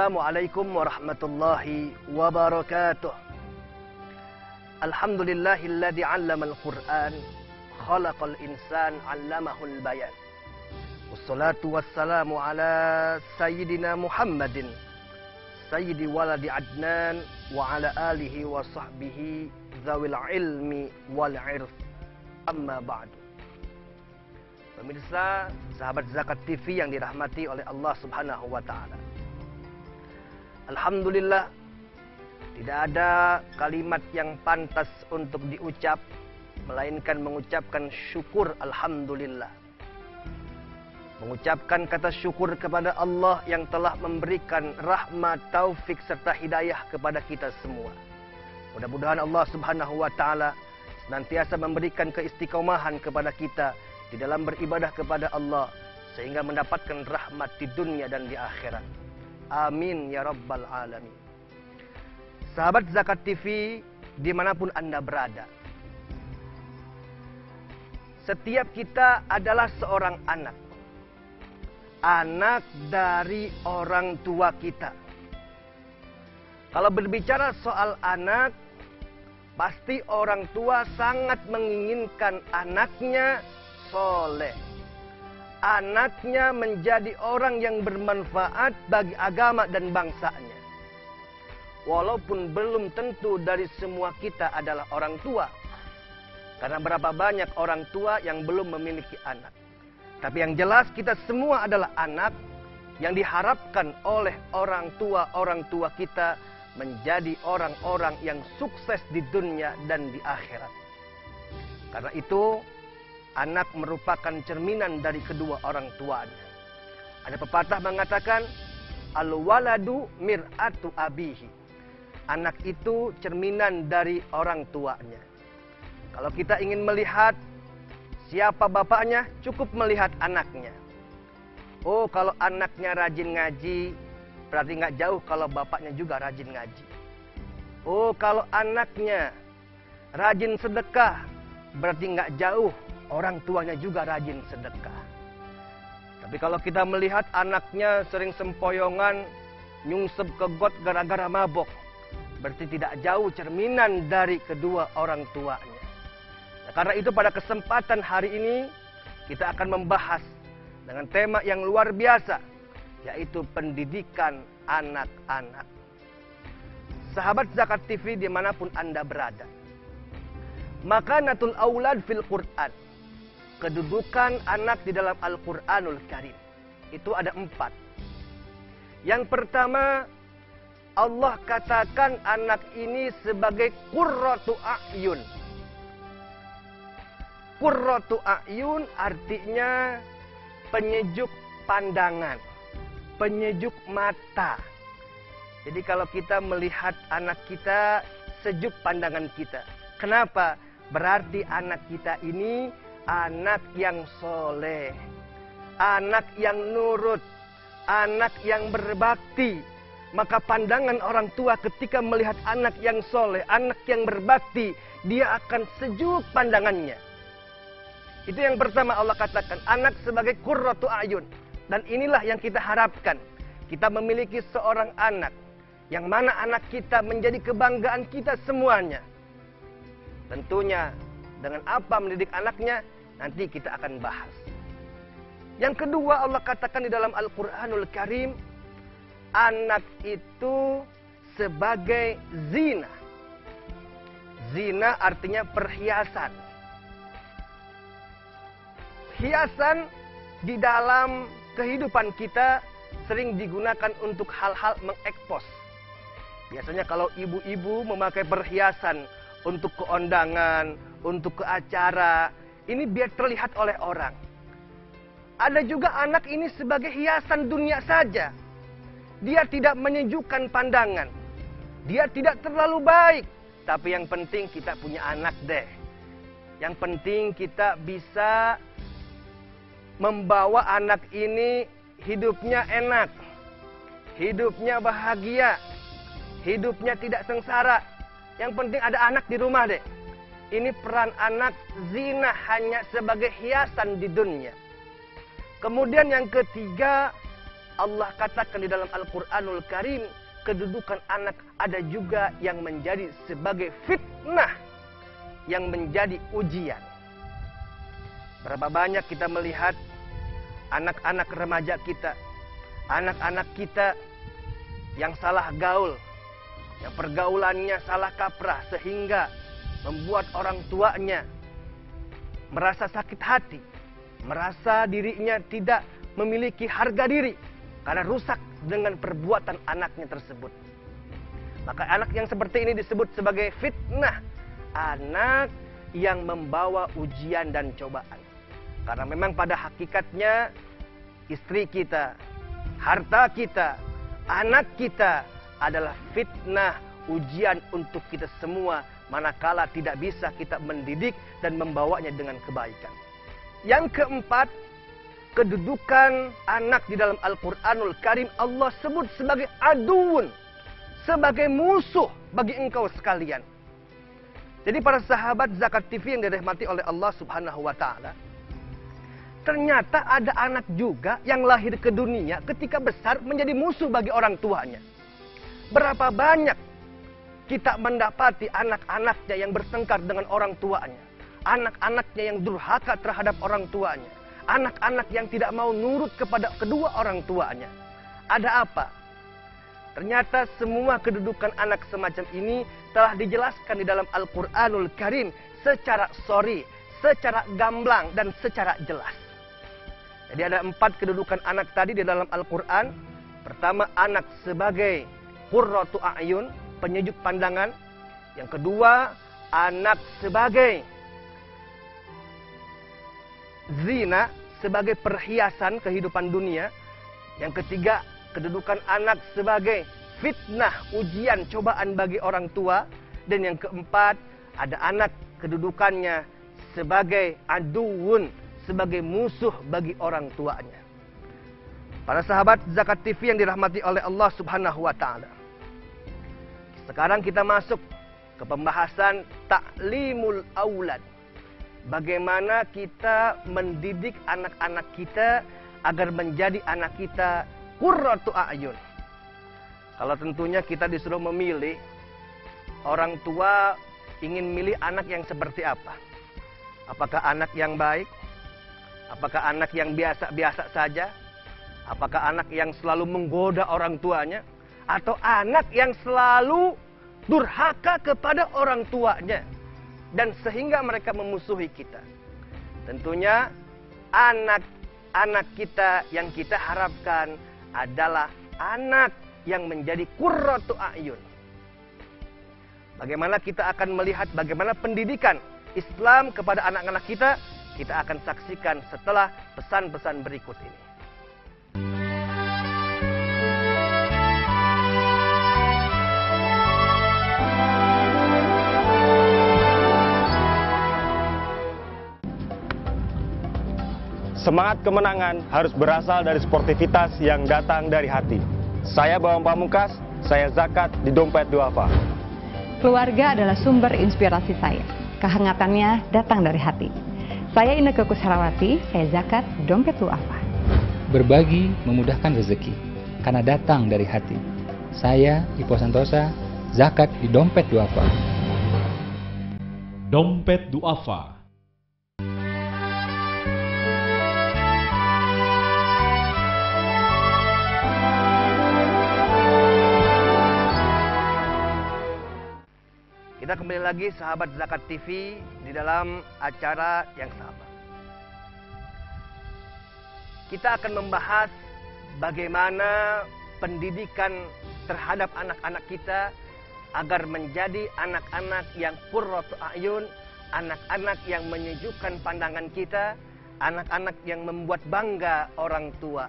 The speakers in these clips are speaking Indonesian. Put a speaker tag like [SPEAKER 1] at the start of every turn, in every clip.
[SPEAKER 1] Assalamualaikum warahmatullahi wabarakatuh. Alhamdulillahilladzi 'allamal Qur'an, khalaqal insan 'allamahul bayan. Wassalatu wassalamu ala sayyidina Muhammadin sayyidi waladi Adnan wa ala alihi wa sahbihi zawil ilmi wal 'irf. Amma ba'du. Pemirsa, sahabat Zakat TV yang dirahmati oleh Allah Subhanahu wa taala. Alhamdulillah, tidak ada kalimat yang pantas untuk diucap melainkan mengucapkan syukur alhamdulillah. Mengucapkan kata syukur kepada Allah yang telah memberikan rahmat, taufik serta hidayah kepada kita semua. Mudah-mudahan Allah Subhanahu wa taala senantiasa memberikan keistiqomahan kepada kita di dalam beribadah kepada Allah sehingga mendapatkan rahmat di dunia dan di akhirat. Amin ya rabbal alamin. Sahabat Zakat TV dimanapun Anda berada, setiap kita adalah seorang anak. Anak dari orang tua kita. Kalau berbicara soal anak, pasti orang tua sangat menginginkan anaknya soleh. Anaknya menjadi orang yang bermanfaat bagi agama dan bangsanya. Walaupun belum tentu dari semua kita adalah orang tua. Karena berapa banyak orang tua yang belum memiliki anak. Tapi yang jelas kita semua adalah anak yang diharapkan oleh orang tua kita menjadi orang-orang yang sukses di dunia dan di akhirat. Karena itu, anak merupakan cerminan dari kedua orang tuanya. Ada pepatah mengatakan, al-waladu mir'atu abihi. Anak itu cerminan dari orang tuanya. Kalau kita ingin melihat siapa bapaknya, cukup melihat anaknya. Oh, kalau anaknya rajin ngaji, berarti nggak jauh kalau bapaknya juga rajin ngaji. Oh, kalau anaknya rajin sedekah, berarti nggak jauh orang tuanya juga rajin sedekah. Tapi kalau kita melihat anaknya sering sempoyongan, nyungsep ke got gara-gara mabok, berarti tidak jauh cerminan dari kedua orang tuanya. Nah, karena itu pada kesempatan hari ini kita akan membahas dengan tema yang luar biasa, yaitu pendidikan anak-anak. Sahabat Zakat TV dimanapun Anda berada, makanatul aulad fil Qur'an. Kedudukan anak di dalam Al-Quranul Karim itu ada 4. Yang pertama, Allah katakan anak ini sebagai qurratu a'yun. Qurratu a'yun artinya penyejuk pandangan, penyejuk mata. Jadi kalau kita melihat anak kita, sejuk pandangan kita. Kenapa? Berarti anak kita ini anak yang soleh, anak yang nurut, anak yang berbakti. Maka pandangan orang tua ketika melihat anak yang soleh, anak yang berbakti, dia akan sejuk pandangannya. Itu yang pertama Allah katakan, anak sebagai qurratu a'yun. Dan inilah yang kita harapkan. Kita memiliki seorang anak, yang mana anak kita menjadi kebanggaan kita semuanya. Tentunya dengan apa mendidik anaknya, nanti kita akan bahas. Yang kedua, Allah katakan di dalam Al-Quranul Karim, anak itu sebagai zina. Zina artinya perhiasan. Hiasan di dalam kehidupan kita sering digunakan untuk hal-hal mengekspos. Biasanya kalau ibu-ibu memakai perhiasan untuk keundangan, untuk ke acara, ini biar terlihat oleh orang. Ada juga anak ini sebagai hiasan dunia saja. Dia tidak menyejukkan pandangan. Dia tidak terlalu baik. Tapi yang penting kita punya anak deh. Yang penting kita bisa membawa anak ini hidupnya enak. Hidupnya bahagia. Hidupnya tidak sengsara. Yang penting ada anak di rumah deh. Ini peran anak, zina hanya sebagai hiasan di dunia. Kemudian yang ketiga, Allah katakan di dalam Al-Quranul Karim, kedudukan anak ada juga yang menjadi sebagai fitnah, yang menjadi ujian. Berapa banyak kita melihat anak-anak remaja kita, anak-anak kita yang salah gaul, yang pergaulannya salah kaprah, sehingga membuat orang tuanya merasa sakit hati, merasa dirinya tidak memiliki harga diri karena rusak dengan perbuatan anaknya tersebut. Maka anak yang seperti ini disebut sebagai fitnah, anak yang membawa ujian dan cobaan. Karena memang pada hakikatnya istri kita, harta kita, anak kita adalah fitnah, ujian untuk kita semua, manakala tidak bisa kita mendidik dan membawanya dengan kebaikan. Yang keempat, kedudukan anak di dalam Al-Quranul Karim Allah sebut sebagai aduun, sebagai musuh bagi engkau sekalian. Jadi para sahabat Zakat TV yang dirahmati oleh Allah Subhanahu wa Ta'ala, ternyata ada anak juga yang lahir ke dunia ketika besar menjadi musuh bagi orang tuanya. Berapa banyak kita mendapati anak-anaknya yang bertengkar dengan orang tuanya, anak-anaknya yang durhaka terhadap orang tuanya, anak-anak yang tidak mau nurut kepada kedua orang tuanya. Ada apa? Ternyata semua kedudukan anak semacam ini telah dijelaskan di dalam Al-Quranul Karim secara sori, secara gamblang dan secara jelas. Jadi ada 4 kedudukan anak tadi di dalam Al-Quran. Pertama, anak sebagai qurratu a'yun, penyejuk pandangan. Yang kedua, anak sebagai zina, sebagai perhiasan kehidupan dunia. Yang ketiga, kedudukan anak sebagai fitnah, ujian, cobaan bagi orang tua. Dan yang keempat, ada anak kedudukannya sebagai aduun, sebagai musuh bagi orang tuanya. Para sahabat Zakat TV yang dirahmati oleh Allah Subhanahu wa Ta'ala, sekarang kita masuk ke pembahasan ta'limul aulad. Bagaimana kita mendidik anak-anak kita agar menjadi anak kita qurratu a'yun. Kalau tentunya kita disuruh memilih, orang tua ingin milih anak yang seperti apa? Apakah anak yang baik? Apakah anak yang biasa-biasa saja? Apakah anak yang selalu menggoda orang tuanya? Atau anak yang selalu durhaka kepada orang tuanya, dan sehingga mereka memusuhi kita? Tentunya anak-anak kita yang kita harapkan adalah anak yang menjadi qurratu a'yun. Bagaimana kita akan melihat bagaimana pendidikan Islam kepada anak-anak kita? Kita akan saksikan setelah pesan-pesan berikut ini.
[SPEAKER 2] Semangat kemenangan harus berasal dari sportivitas yang datang dari hati. Saya Bawang Pamungkas, saya zakat di Dompet Duafa.
[SPEAKER 3] Keluarga adalah sumber inspirasi saya. Kehangatannya datang dari hati. Saya Inneke Koesherawati, saya zakat Dompet Duafa.
[SPEAKER 4] Berbagi memudahkan rezeki, karena datang dari hati. Saya Ipo Santosa, zakat di Dompet Duafa.
[SPEAKER 5] Dompet Duafa.
[SPEAKER 1] Kita kembali lagi sahabat Zakat TV di dalam acara yang sama. Kita akan membahas bagaimana pendidikan terhadap anak-anak kita agar menjadi anak-anak yang qurratu a'yun, anak-anak yang menyejukkan pandangan kita, anak-anak yang membuat bangga orang tua.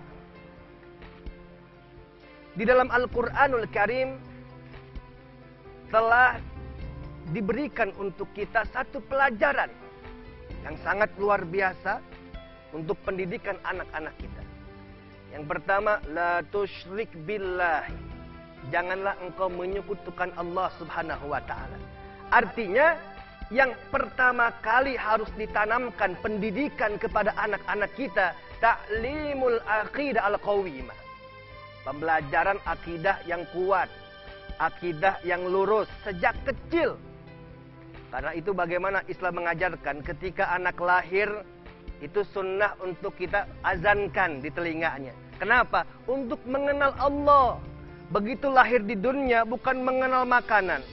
[SPEAKER 1] Di dalam Al-Quranul Karim telah diberikan untuk kita satu pelajaran yang sangat luar biasa untuk pendidikan anak-anak kita. Yang pertama, la tusyrik billahi. Janganlah engkau menyekutukan Allah Subhanahu wa Ta'ala. Artinya, yang pertama kali harus ditanamkan pendidikan kepada anak-anak kita, ta'limul aqidah al-qawimah. Pembelajaran akidah yang kuat, akidah yang lurus sejak kecil. Karena itu bagaimana Islam mengajarkan ketika anak lahir, itu sunnah untuk kita azankan di telinganya. Kenapa? Untuk mengenal Allah. Begitu lahir di dunia bukan mengenal makanan,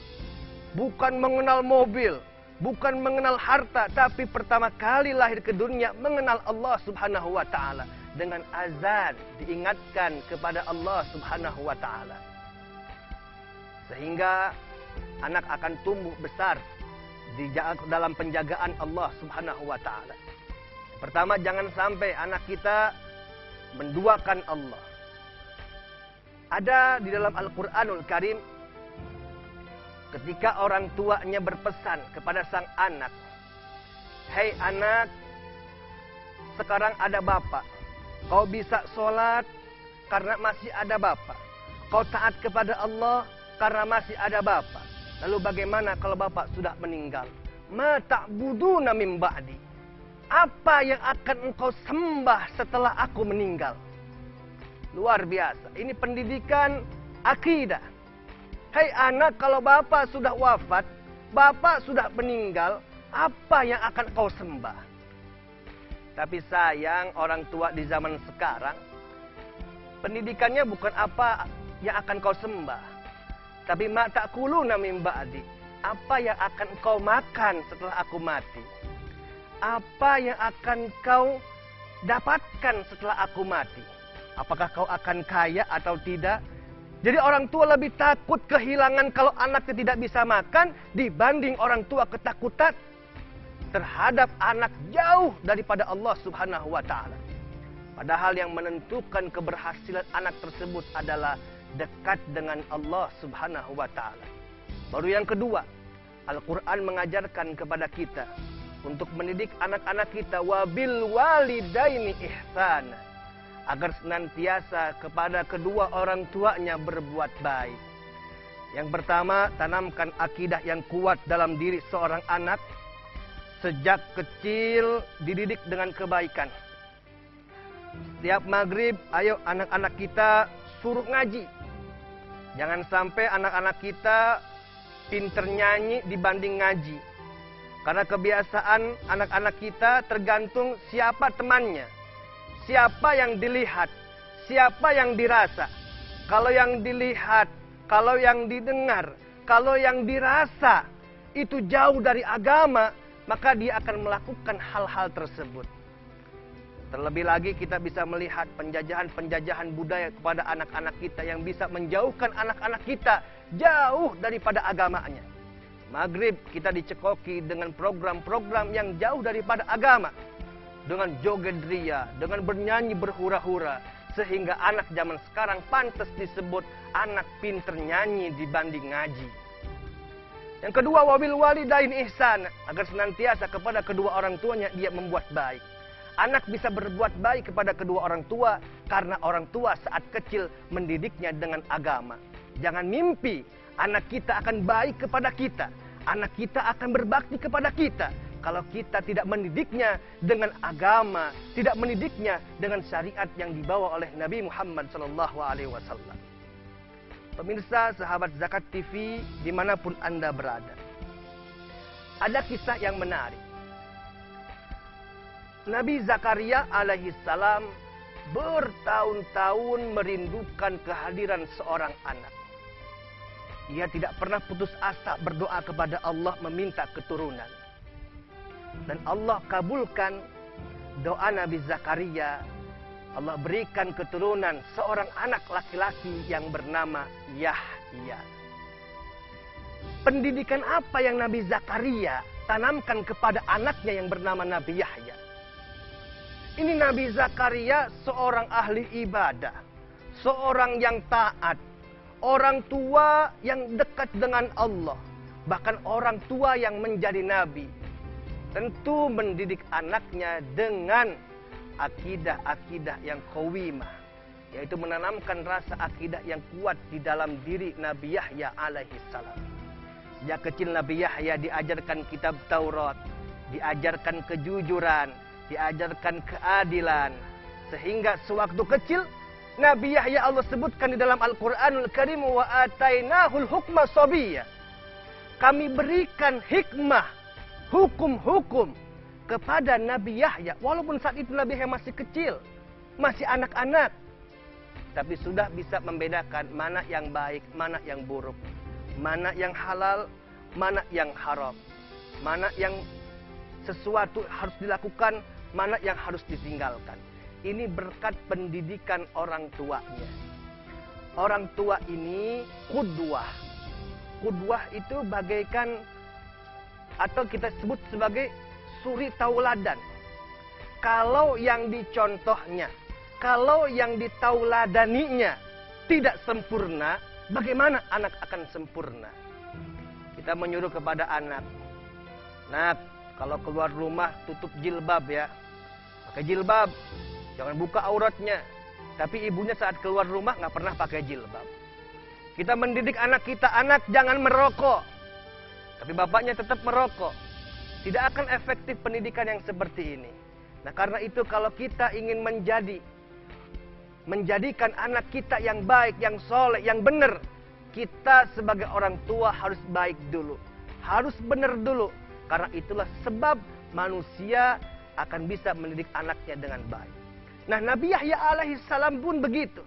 [SPEAKER 1] bukan mengenal mobil, bukan mengenal harta, tapi pertama kali lahir ke dunia mengenal Allah Subhanahu wa taala. Dengan azan diingatkan kepada Allah Subhanahu wa taala. Sehingga anak akan tumbuh besar di dalam penjagaan Allah Subhanahu wa taala. Pertama, jangan sampai anak kita menduakan Allah. Ada di dalam Al-Quranul Karim, ketika orang tuanya berpesan kepada sang anak, "Hei anak, sekarang ada bapak. Kau bisa sholat karena masih ada bapak. Kau taat kepada Allah karena masih ada bapak. Lalu bagaimana kalau bapak sudah meninggal? Ma ta'buduna min ba'di. Apa yang akan engkau sembah setelah aku meninggal?" Luar biasa. Ini pendidikan akidah. Hei anak, kalau bapak sudah wafat, bapak sudah meninggal, apa yang akan kau sembah? Tapi sayang, orang tua di zaman sekarang, pendidikannya bukan apa yang akan kau sembah, tapi ma ta'kuluna min ba'di. Apa yang akan kau makan setelah aku mati? Apa yang akan kau dapatkan setelah aku mati? Apakah kau akan kaya atau tidak? Jadi orang tua lebih takut kehilangan kalau anaknya tidak bisa makan dibanding orang tua ketakutan terhadap anak jauh daripada Allah Subhanahu wa taala. Padahal yang menentukan keberhasilan anak tersebut adalah dekat dengan Allah Subhanahu wa taala. Baru yang kedua, Al-Qur'an mengajarkan kepada kita untuk mendidik anak-anak kita wabil walidaini ihsana, agar senantiasa kepada kedua orang tuanya berbuat baik. Yang pertama, tanamkan akidah yang kuat dalam diri seorang anak. Sejak kecil dididik dengan kebaikan. Setiap maghrib, ayo anak-anak kita suruh ngaji. Jangan sampai anak-anak kita pinter nyanyi dibanding ngaji. Karena kebiasaan anak-anak kita tergantung siapa temannya, siapa yang dilihat, siapa yang dirasa. Kalau yang dilihat, kalau yang didengar, kalau yang dirasa itu jauh dari agama, maka dia akan melakukan hal-hal tersebut. Terlebih lagi kita bisa melihat penjajahan-penjajahan budaya kepada anak-anak kita yang bisa menjauhkan anak-anak kita jauh daripada agamanya. Maghrib kita dicekoki dengan program-program yang jauh daripada agama. Dengan joget ria, dengan bernyanyi berhura-hura. Sehingga anak zaman sekarang pantas disebut anak pinter nyanyi dibanding ngaji. Yang kedua, wabil walidain ihsan, agar senantiasa kepada kedua orang tuanya dia membuat baik. Anak bisa berbuat baik kepada kedua orang tua karena orang tua saat kecil mendidiknya dengan agama. Jangan mimpi anak kita akan baik kepada kita, anak kita akan berbakti kepada kita kalau kita tidak mendidiknya dengan agama, tidak mendidiknya dengan syariat yang dibawa oleh Nabi Muhammad SAW. Pemirsa sahabat Zakat TV dimanapun Anda berada, ada kisah yang menarik. Nabi Zakaria alaihissalam bertahun-tahun merindukan kehadiran seorang anak. Ia tidak pernah putus asa berdoa kepada Allah meminta keturunan. Dan Allah kabulkan doa Nabi Zakaria. Allah berikan keturunan seorang anak laki-laki yang bernama Yahya. Pendidikan apa yang Nabi Zakaria tanamkan kepada anaknya yang bernama Nabi Yahya? Ini Nabi Zakaria seorang ahli ibadah, seorang yang taat, orang tua yang dekat dengan Allah, bahkan orang tua yang menjadi nabi. Tentu mendidik anaknya dengan akidah-akidah yang qawimah, yaitu menanamkan rasa akidah yang kuat di dalam diri Nabi Yahya alaihissalam. Sejak kecil Nabi Yahya diajarkan kitab Taurat, diajarkan kejujuran, diajarkan keadilan, sehingga sewaktu kecil Nabi Yahya Allah sebutkan di dalam Al-Quranul Karim, wa atainahul hukma sabiyya. Kami berikan hikmah, hukum-hukum kepada Nabi Yahya. Walaupun saat itu Nabi Yahya masih kecil, masih anak-anak. Tapi sudah bisa membedakan mana yang baik, mana yang buruk. Mana yang halal, mana yang haram. Mana yang sesuatu harus dilakukan, mana yang harus ditinggalkan. Ini berkat pendidikan orang tuanya. Orang tua ini qudwah. Qudwah itu bagaikan, atau kita sebut sebagai suri tauladan. Kalau yang dicontohnya, kalau yang ditauladaninya tidak sempurna, bagaimana anak akan sempurna? Kita menyuruh kepada anak, nak, kalau keluar rumah tutup jilbab ya. Pakai jilbab. Jangan buka auratnya. Tapi ibunya saat keluar rumah nggak pernah pakai jilbab. Kita mendidik anak kita, anak jangan merokok. Tapi bapaknya tetap merokok. Tidak akan efektif pendidikan yang seperti ini. Nah karena itu kalau kita ingin menjadikan anak kita yang baik, yang soleh, yang benar. Kita sebagai orang tua harus baik dulu. Harus benar dulu. Karena itulah sebab manusia akan bisa mendidik anaknya dengan baik. Nah Nabi Yahya alaihissalam pun begitu.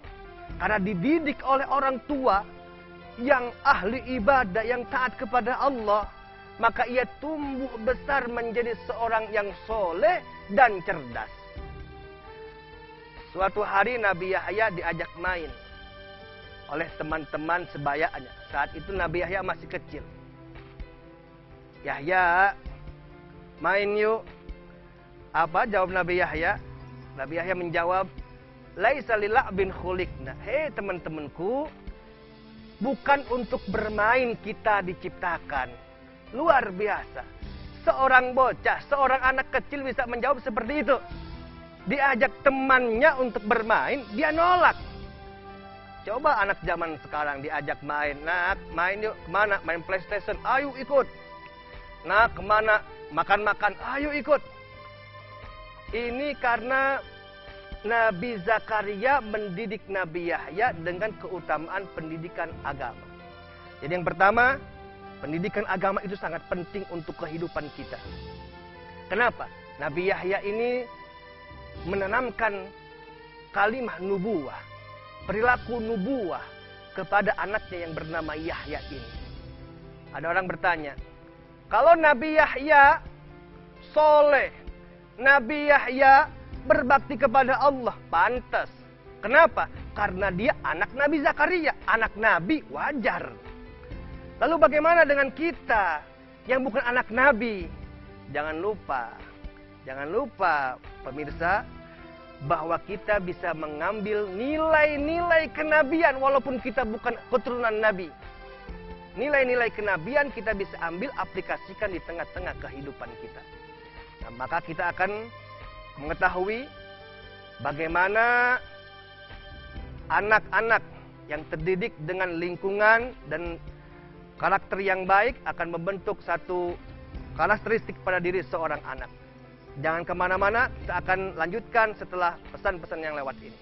[SPEAKER 1] Karena dididik oleh orang tua yang ahli ibadah, yang taat kepada Allah. Maka ia tumbuh besar menjadi seorang yang soleh dan cerdas. Suatu hari Nabi Yahya diajak main oleh teman-teman sebayanya. Saat itu Nabi Yahya masih kecil. Yahya, main yuk. Apa jawab Nabi Yahya? Nabi Yahya menjawab, laisa lil'abin khuliqna. Hei teman-temanku, bukan untuk bermain kita diciptakan. Luar biasa. Seorang bocah, seorang anak kecil bisa menjawab seperti itu. Diajak temannya untuk bermain, dia nolak. Coba anak zaman sekarang diajak main. Nak, main yuk. Kemana? Main PlayStation. Ayo ikut. Nak, kemana? Makan-makan. Ayo ikut. Ini karena Nabi Zakaria mendidik Nabi Yahya dengan keutamaan pendidikan agama. Jadi yang pertama, pendidikan agama itu sangat penting untuk kehidupan kita. Kenapa? Nabi Yahya ini menanamkan kalimah nubuwah, perilaku nubuwah kepada anaknya yang bernama Yahya ini. Ada orang bertanya, kalau Nabi Yahya soleh, Nabi Yahya berbakti kepada Allah, pantas. Kenapa? Karena dia anak Nabi Zakaria, anak Nabi, wajar. Lalu bagaimana dengan kita yang bukan anak Nabi? Jangan lupa pemirsa, bahwa kita bisa mengambil nilai-nilai kenabian walaupun kita bukan keturunan Nabi. Nilai-nilai kenabian kita bisa ambil, aplikasikan di tengah-tengah kehidupan kita. Nah, maka kita akan mengetahui bagaimana anak-anak yang terdidik dengan lingkungan dan karakter yang baik akan membentuk satu karakteristik pada diri seorang anak. Jangan kemana-mana, kita akan lanjutkan setelah pesan-pesan yang lewat ini.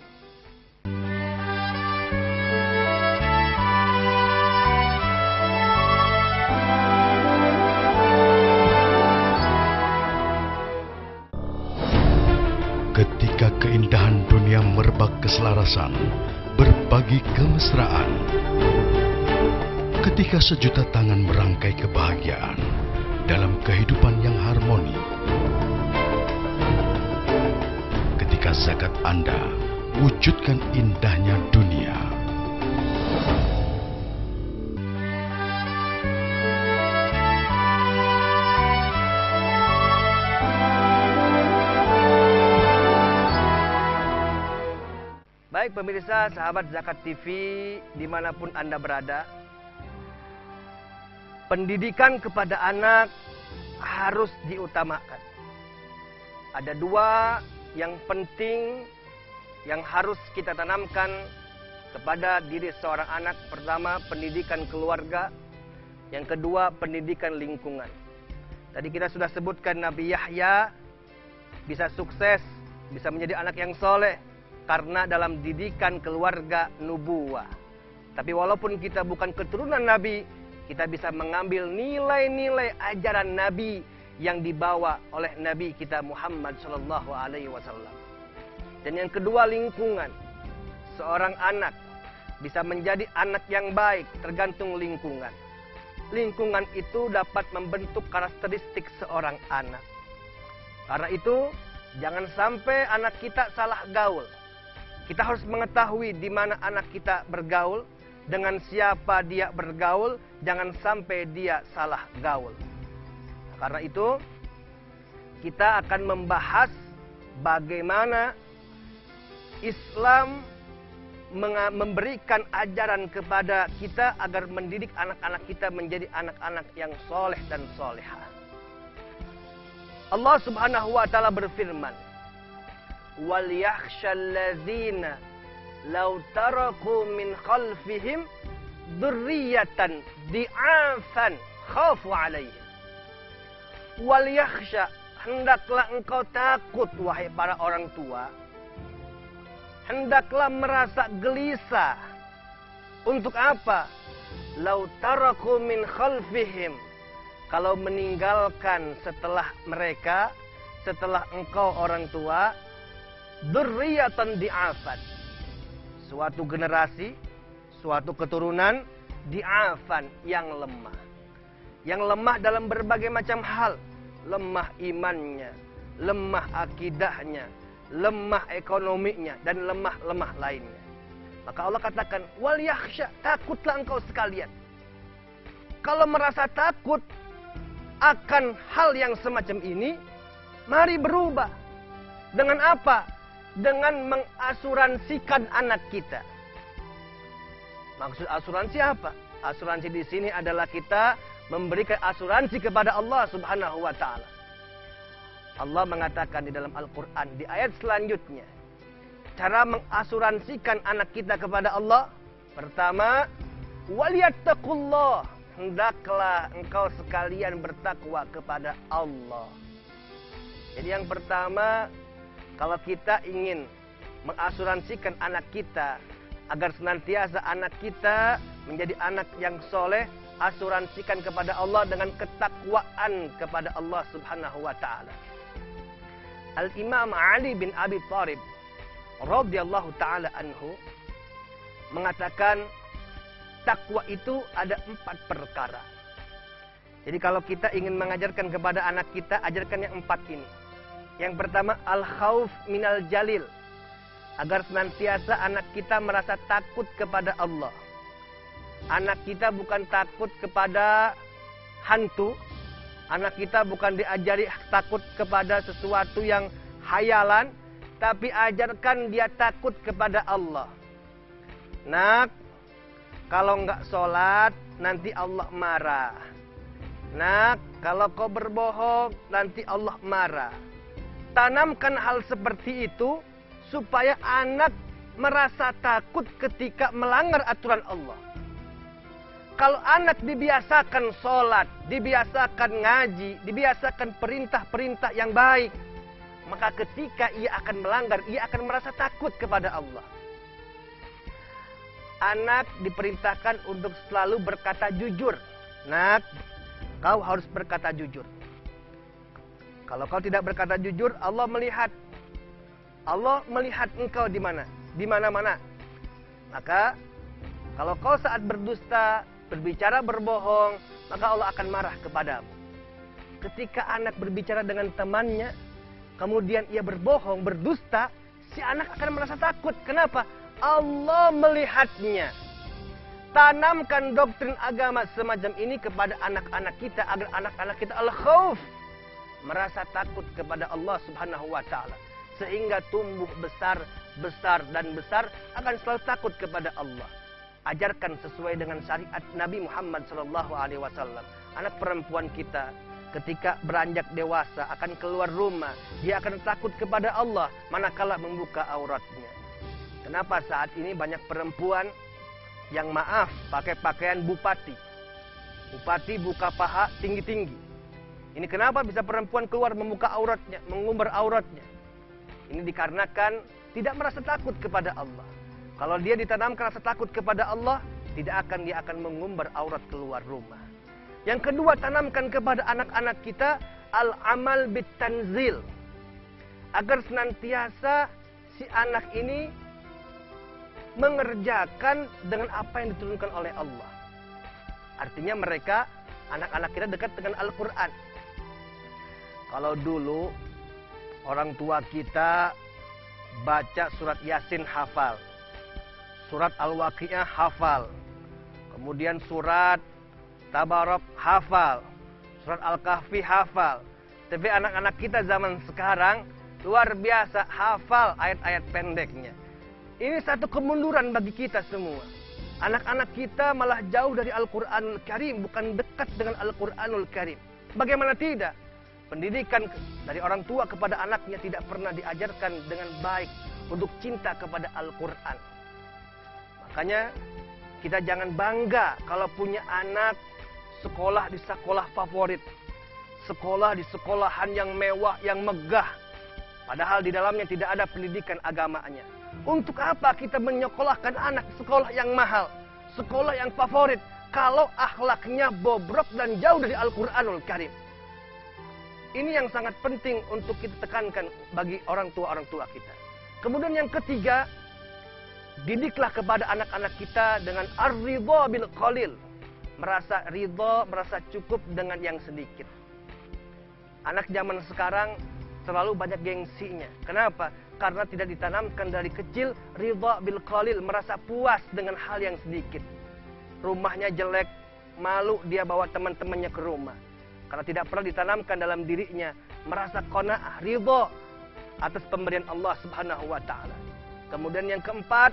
[SPEAKER 5] Ketika keindahan dunia merebak keselarasan, berbagi kemesraan. Ketika sejuta tangan merangkai kebahagiaan dalam kehidupan yang harmoni. Ketika zakat Anda wujudkan indahnya dunia.
[SPEAKER 1] Baik pemirsa, sahabat Zakat TV, dimanapun Anda berada, pendidikan kepada anak harus diutamakan. Ada dua yang penting yang harus kita tanamkan kepada diri seorang anak. Pertama, pendidikan keluarga. Yang kedua, pendidikan lingkungan. Tadi kita sudah sebutkan Nabi Yahya bisa sukses, bisa menjadi anak yang soleh. karena dalam didikan keluarga nubuwah. Tapi walaupun kita bukan keturunan Nabi, kita bisa mengambil nilai-nilai ajaran Nabi yang dibawa oleh Nabi kita Muhammad Sallallahu Alaihi Wasallam. Dan yang kedua, lingkungan. Seorang anak bisa menjadi anak yang baik tergantung lingkungan. Lingkungan itu dapat membentuk karakteristik seorang anak. Karena itu, jangan sampai anak kita salah gaul. Kita harus mengetahui di mana anak kita bergaul, dengan siapa dia bergaul, jangan sampai dia salah gaul. Karena itu, kita akan membahas bagaimana Islam memberikan ajaran kepada kita agar mendidik anak-anak kita menjadi anak-anak yang soleh dan solehah. Allah Subhanahu wa Ta'ala berfirman, "Wal yakhshal ladzina law taraku min khalfihim dzurriyyatan di'afan khafu 'alaihim." Wal yakhsha, hendaklah engkau takut wahai para orang tua. Hendaklah merasa gelisah. Untuk apa? Law taraku min khalfihim, kalau meninggalkan setelah mereka, setelah engkau orang tua, dzurriyyatan di'afan, suatu generasi, suatu keturunan, di'afan, yang lemah. Yang lemah dalam berbagai macam hal. Lemah imannya, lemah akidahnya, lemah ekonominya, dan lemah-lemah lainnya. Maka Allah katakan, wal yakhsha, takutlah engkau sekalian. Kalau merasa takut akan hal yang semacam ini, mari berubah. Dengan apa? Dengan mengasuransikan anak kita. Maksud asuransi apa? Asuransi di sini adalah kita memberikan asuransi kepada Allah Subhanahu wa Ta'ala. Allah mengatakan di dalam Al-Quran di ayat selanjutnya, cara mengasuransikan anak kita kepada Allah, pertama, waliyattaqullah, hendaklah engkau sekalian bertakwa kepada Allah. Jadi yang pertama, kalau kita ingin mengasuransikan anak kita agar senantiasa anak kita menjadi anak yang soleh, asuransikan kepada Allah dengan ketakwaan kepada Allah Subhanahu wa Ta'ala. Al-Imam Ali bin Abi Thalib radhiyallahu ta'ala anhu mengatakan, takwa itu ada 4 perkara. Jadi kalau kita ingin mengajarkan kepada anak kita, ajarkan yang 4 ini. Yang pertama, al-khauf minal jalil, agar senantiasa anak kita merasa takut kepada Allah. Anak kita bukan takut kepada hantu. Anak kita bukan diajari takut kepada sesuatu yang hayalan, tapi ajarkan dia takut kepada Allah. Nak, kalau enggak sholat, nanti Allah marah. Nak, kalau kau berbohong, nanti Allah marah. Tanamkan hal seperti itu, supaya anak merasa takut ketika melanggar aturan Allah. Kalau anak dibiasakan sholat, dibiasakan ngaji, dibiasakan perintah-perintah yang baik, maka ketika ia akan melanggar, ia akan merasa takut kepada Allah. Anak diperintahkan untuk selalu berkata jujur. Nak, kau harus berkata jujur. Kalau kau tidak berkata jujur, Allah melihat. Allah melihat engkau di mana? Di mana-mana. Maka, kalau kau saat berdusta, berbicara berbohong, maka Allah akan marah kepadamu. Ketika anak berbicara dengan temannya, kemudian ia berbohong, berdusta, si anak akan merasa takut. Kenapa? Allah melihatnya. Tanamkan doktrin agama semacam ini kepada anak-anak kita, agar anak-anak kita al-khauf, merasa takut kepada Allah Subhanahu wa Ta'ala, sehingga tumbuh besar, besar dan besar akan selalu takut kepada Allah. Ajarkan sesuai dengan syariat Nabi Muhammad SAW. Anak perempuan kita ketika beranjak dewasa akan keluar rumah, dia akan takut kepada Allah manakala membuka auratnya. Kenapa saat ini banyak perempuan yang maaf pakai pakaian bupati? Bupati buka paha tinggi-tinggi. Ini kenapa bisa perempuan keluar membuka auratnya, mengumbar auratnya? Ini dikarenakan tidak merasa takut kepada Allah. Kalau dia ditanamkan rasa takut kepada Allah, dia akan mengumbar aurat keluar rumah. Yang kedua, tanamkan kepada anak-anak kita al-amal bitanzil. Agar senantiasa si anak ini mengerjakan dengan apa yang diturunkan oleh Allah. Artinya mereka, anak-anak kita dekat dengan Al-Quran. Kalau dulu orang tua kita baca surat Yasin hafal, surat Al-Waqi'ah hafal, kemudian surat Tabarok hafal, surat Al-Kahfi hafal. Tapi anak-anak kita zaman sekarang luar biasa hafal ayat-ayat pendeknya. Ini satu kemunduran bagi kita semua. Anak-anak kita malah jauh dari Al-Quranul Karim, bukan dekat dengan Al-Quranul Karim. Bagaimana tidak? Pendidikan dari orang tua kepada anaknya tidak pernah diajarkan dengan baik untuk cinta kepada Al-Quran. Makanya kita jangan bangga kalau punya anak sekolah di sekolah favorit, sekolah di sekolahan yang mewah, yang megah, padahal di dalamnya tidak ada pendidikan agamanya. Untuk apa kita menyekolahkan anak sekolah yang mahal, sekolah yang favorit, kalau akhlaknya bobrok dan jauh dari Al-Quranul Karim? Ini yang sangat penting untuk kita tekankan bagi orang tua kita. Kemudian yang ketiga, didiklah kepada anak-anak kita dengan ar-ridha bil qalil. Merasa ridha, merasa cukup dengan yang sedikit. Anak zaman sekarang terlalu banyak gengsinya. Kenapa? Karena tidak ditanamkan dari kecil ridha bil qalil, merasa puas dengan hal yang sedikit. Rumahnya jelek, malu dia bawa teman-temannya ke rumah. Karena tidak pernah ditanamkan dalam dirinya merasa qanaah, ridha atas pemberian Allah Subhanahu wa taala. Kemudian yang keempat,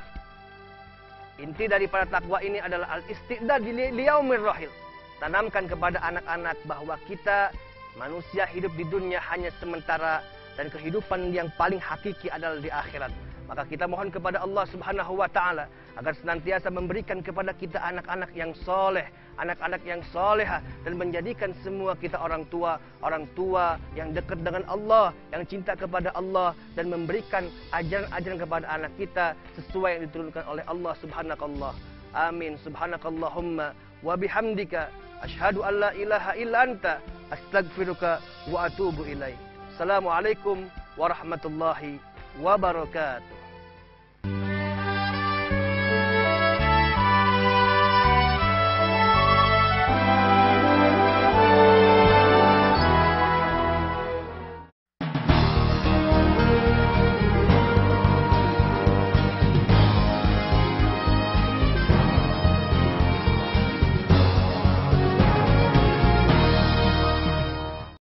[SPEAKER 1] inti daripada takwa ini adalah al-istidad li yaumir rahil. Tanamkan kepada anak-anak bahwa kita manusia hidup di dunia hanya sementara dan kehidupan yang paling hakiki adalah di akhirat. Maka kita mohon kepada Allah Subhanahu wa taala agar senantiasa memberikan kepada kita anak-anak yang soleh, anak-anak yang soleha, dan menjadikan semua kita orang tua yang dekat dengan Allah, yang cinta kepada Allah, dan memberikan ajaran-ajaran kepada anak kita sesuai yang diturunkan oleh Allah Subhanakallah. Amin. Subhanakallahumma wa bihamdika asyhadu an la ilaha illa anta astaghfiruka wa atubu ilaik. Assalamualaikum warahmatullahi wabarakatuh.